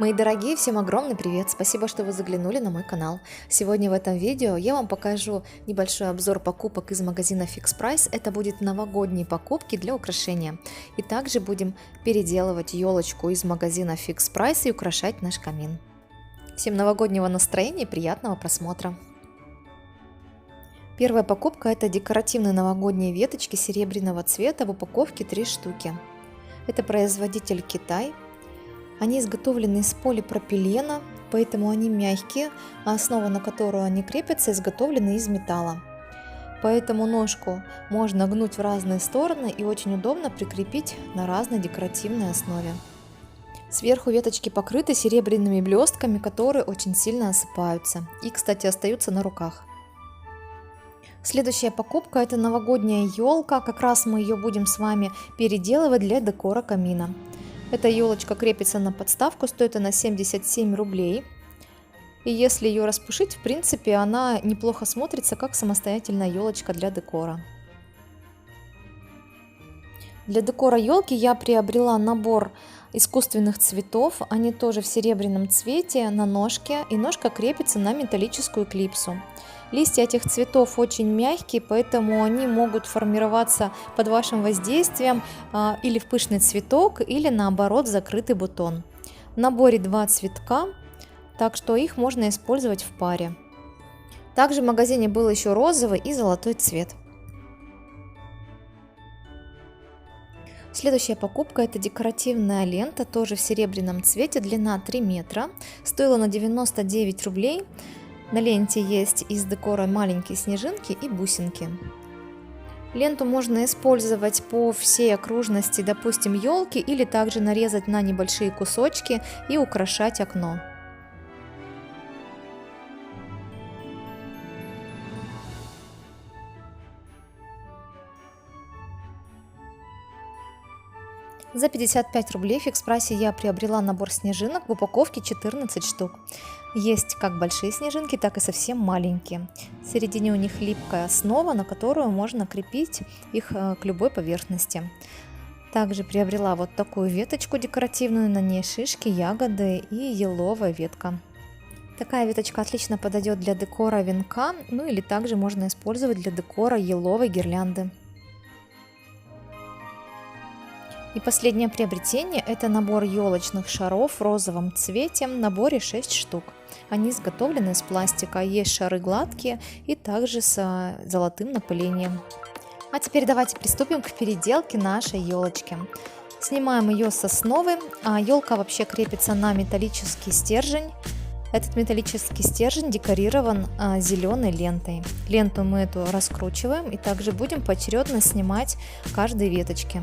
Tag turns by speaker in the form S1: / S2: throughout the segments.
S1: Мои дорогие, всем огромный привет! Спасибо, что вы заглянули на мой канал. Сегодня в этом видео я вам покажу небольшой обзор покупок из магазина Fix Price. Это будут новогодние покупки для украшения. И также будем переделывать елочку из магазина Fix Price и украшать наш камин. Всем новогоднего настроения и приятного просмотра! Первая покупка — это декоративные новогодние веточки серебряного цвета в упаковке 3 штуки. Это производитель Китай. Они изготовлены из полипропилена, поэтому они мягкие, а основа, на которую они крепятся, изготовлена из металла. Поэтому ножку можно гнуть в разные стороны и очень удобно прикрепить на разной декоративной основе. Сверху веточки покрыты серебряными блестками, которые очень сильно осыпаются и, кстати, остаются на руках. Следующая покупка — это новогодняя елка, как раз мы ее будем с вами переделывать для декора камина. Эта елочка крепится на подставку, стоит она 77 рублей. И если ее распушить, в принципе, она неплохо смотрится, как самостоятельная елочка для декора. Для декора елки я приобрела набор искусственных цветов. Они тоже в серебряном цвете на ножке, и ножка крепится на металлическую клипсу. Листья этих цветов очень мягкие, поэтому они могут формироваться под вашим воздействием или в пышный цветок, или наоборот закрытый бутон. В наборе 2 цветка, так что их можно использовать в паре. Также в магазине был еще розовый и золотой цвет. Следующая покупка — это декоративная лента, тоже в серебряном цвете, длина 3 метра, стоила на 99 рублей. На ленте есть из декора маленькие снежинки и бусинки. Ленту можно использовать по всей окружности, допустим, елки, или также нарезать на небольшие кусочки и украшать окно. За 55 рублей в Fix Price я приобрела набор снежинок в упаковке 14 штук. Есть как большие снежинки, так и совсем маленькие. В середине у них липкая основа, на которую можно крепить их к любой поверхности. Также приобрела вот такую веточку декоративную, на ней шишки, ягоды и еловая ветка. Такая веточка отлично подойдет для декора венка, ну или также можно использовать для декора еловой гирлянды. И последнее приобретение — это набор елочных шаров в розовом цвете, в наборе 6 штук. Они изготовлены из пластика, есть шары гладкие и также с золотым напылением. А теперь давайте приступим к переделке нашей елочки. Снимаем ее с основы, а елка вообще крепится на металлический стержень. Этот металлический стержень декорирован зеленой лентой. Ленту мы эту раскручиваем и также будем поочередно снимать каждой веточки.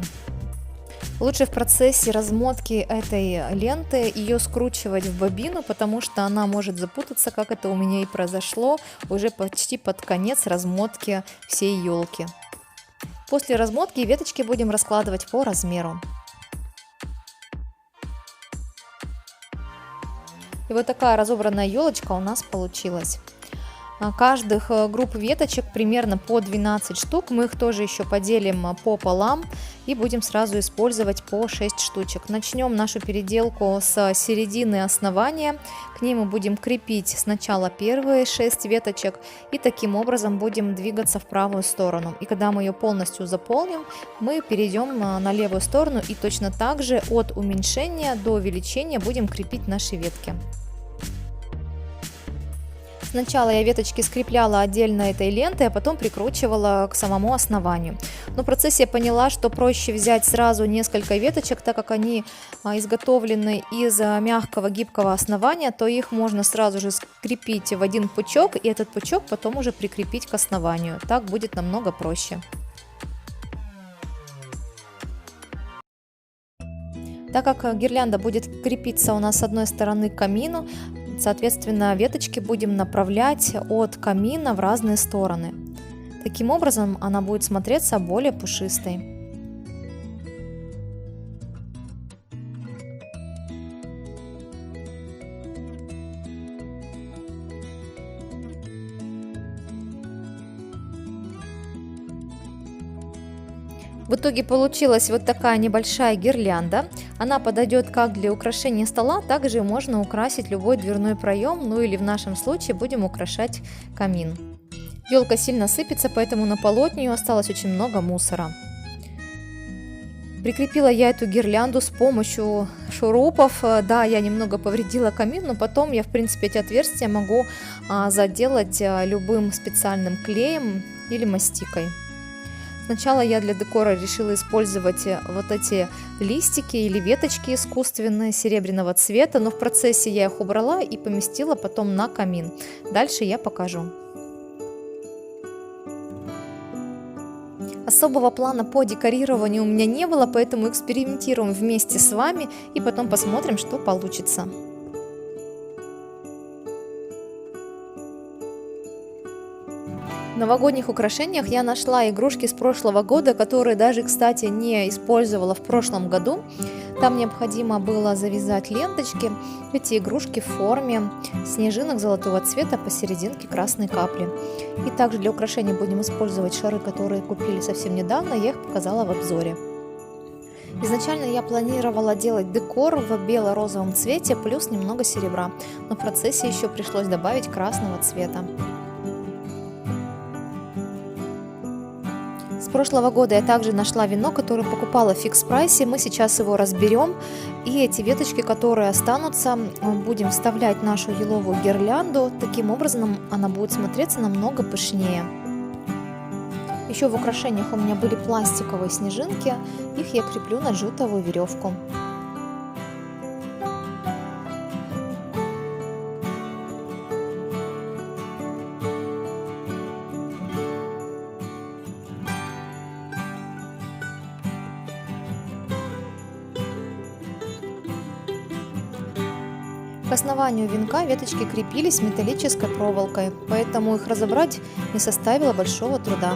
S1: Лучше в процессе размотки этой ленты ее скручивать в бобину, потому что она может запутаться, как это у меня и произошло уже почти под конец размотки всей елки. После размотки веточки будем раскладывать по размеру. И вот такая разобранная елочка у нас получилась. Каждых групп веточек примерно по 12 штук. Мы их тоже еще поделим пополам и будем сразу использовать по 6 штучек. Начнем нашу переделку с середины основания. К ней мы будем крепить сначала первые 6 веточек и таким образом будем двигаться в правую сторону. И когда мы ее полностью заполним, мы перейдем на левую сторону и точно так же от уменьшения до увеличения будем крепить наши ветки. Сначала я веточки скрепляла отдельно этой лентой, а потом прикручивала к самому основанию. Но в процессе я поняла, что проще взять сразу несколько веточек, так как они изготовлены из мягкого гибкого основания, то их можно сразу же скрепить в один пучок, и этот пучок потом уже прикрепить к основанию. Так будет намного проще. Так как гирлянда будет крепиться у нас с одной стороны к камину, соответственно, веточки будем направлять от камина в разные стороны. Таким образом, она будет смотреться более пушистой. В итоге получилась вот такая небольшая гирлянда. Она подойдет как для украшения стола, также можно украсить любой дверной проем, ну или в нашем случае будем украшать камин. Елка сильно сыпется, поэтому на полу от нее осталось очень много мусора. Прикрепила я эту гирлянду с помощью шурупов. Да, я немного повредила камин, но потом я, в принципе, эти отверстия могу заделать любым специальным клеем или мастикой. Сначала я для декора решила использовать вот эти листики или веточки искусственные серебряного цвета, но в процессе я их убрала и поместила потом на камин. Дальше я покажу. Особого плана по декорированию у меня не было, поэтому экспериментируем вместе с вами и потом посмотрим, что получится. В новогодних украшениях я нашла игрушки с прошлого года, которые даже, кстати, не использовала в прошлом году. Там необходимо было завязать ленточки. Эти игрушки в форме снежинок золотого цвета, посерединке красной капли. И также для украшения будем использовать шары, которые купили совсем недавно, я их показала в обзоре. Изначально я планировала делать декор в бело-розовом цвете плюс немного серебра, но в процессе еще пришлось добавить красного цвета. С прошлого года я также нашла вино, которое покупала в фикс-прайсе. Мы сейчас его разберем. И эти веточки, которые останутся, будем вставлять в нашу еловую гирлянду. Таким образом она будет смотреться намного пышнее. Еще в украшениях у меня были пластиковые снежинки. Их я креплю на джутовую веревку. К основанию венка веточки крепились металлической проволокой, поэтому их разобрать не составило большого труда.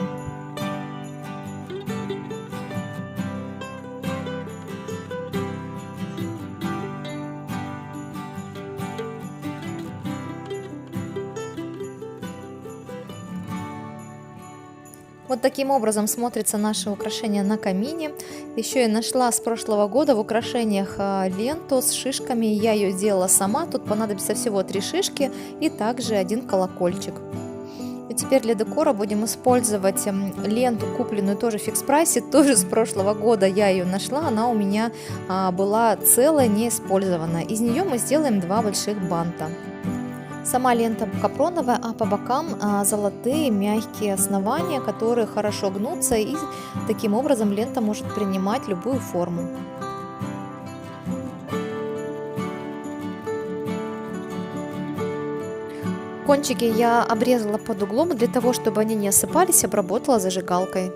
S1: Вот таким образом смотрится наше украшение на камине. Еще я нашла с прошлого года в украшениях ленту с шишками. Я ее сделала сама. Тут понадобится всего 3 шишки и также 1 колокольчик. И теперь для декора будем использовать ленту, купленную тоже в фикс-прайсе. Тоже с прошлого года я ее нашла. Она у меня была целая, не использованная. Из нее мы сделаем 2 больших банта. Сама лента капроновая, а по бокам золотые мягкие основания, которые хорошо гнутся, и таким образом лента может принимать любую форму. Кончики я обрезала под углом, для того, чтобы они не осыпались, обработала зажигалкой.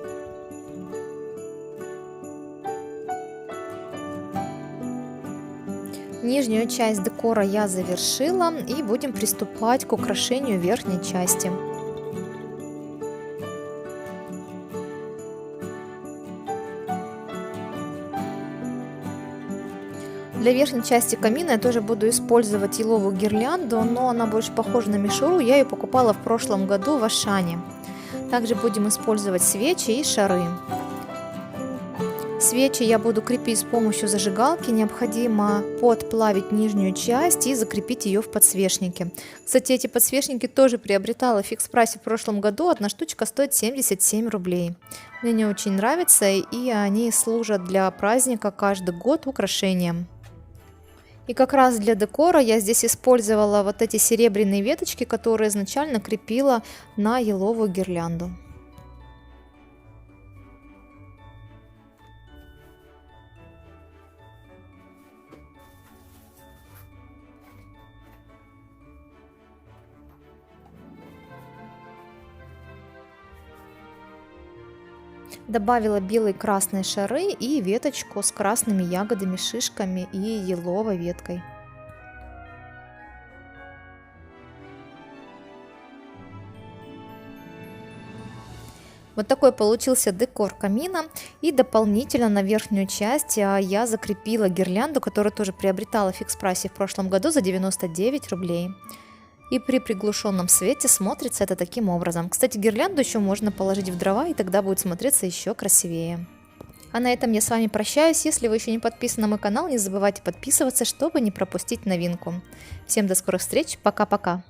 S1: Нижнюю часть декора я завершила и будем приступать к украшению верхней части. Для верхней части камина я тоже буду использовать еловую гирлянду, но она больше похожа на мишуру, я ее покупала в прошлом году в Ашане. Также будем использовать свечи и шары. Свечи я буду крепить с помощью зажигалки, необходимо подплавить нижнюю часть и закрепить ее в подсвечнике. Кстати, эти подсвечники тоже приобретала в фикс-прайсе в прошлом году, одна штучка стоит 77 рублей. Мне они очень нравятся, и они служат для праздника каждый год украшением. И как раз для декора я здесь использовала вот эти серебряные веточки, которые изначально крепила на еловую гирлянду. Добавила белые и красные шары и веточку с красными ягодами, шишками и еловой веткой. Вот такой получился декор камина. И дополнительно на верхнюю часть я закрепила гирлянду, которую тоже приобретала в фикс-прайсе в прошлом году за 99 рублей. И при приглушенном свете смотрится это таким образом. Кстати, гирлянду еще можно положить в дрова, и тогда будет смотреться еще красивее. А на этом я с вами прощаюсь. Если вы еще не подписаны на мой канал, не забывайте подписываться, чтобы не пропустить новинку. Всем до скорых встреч. Пока-пока.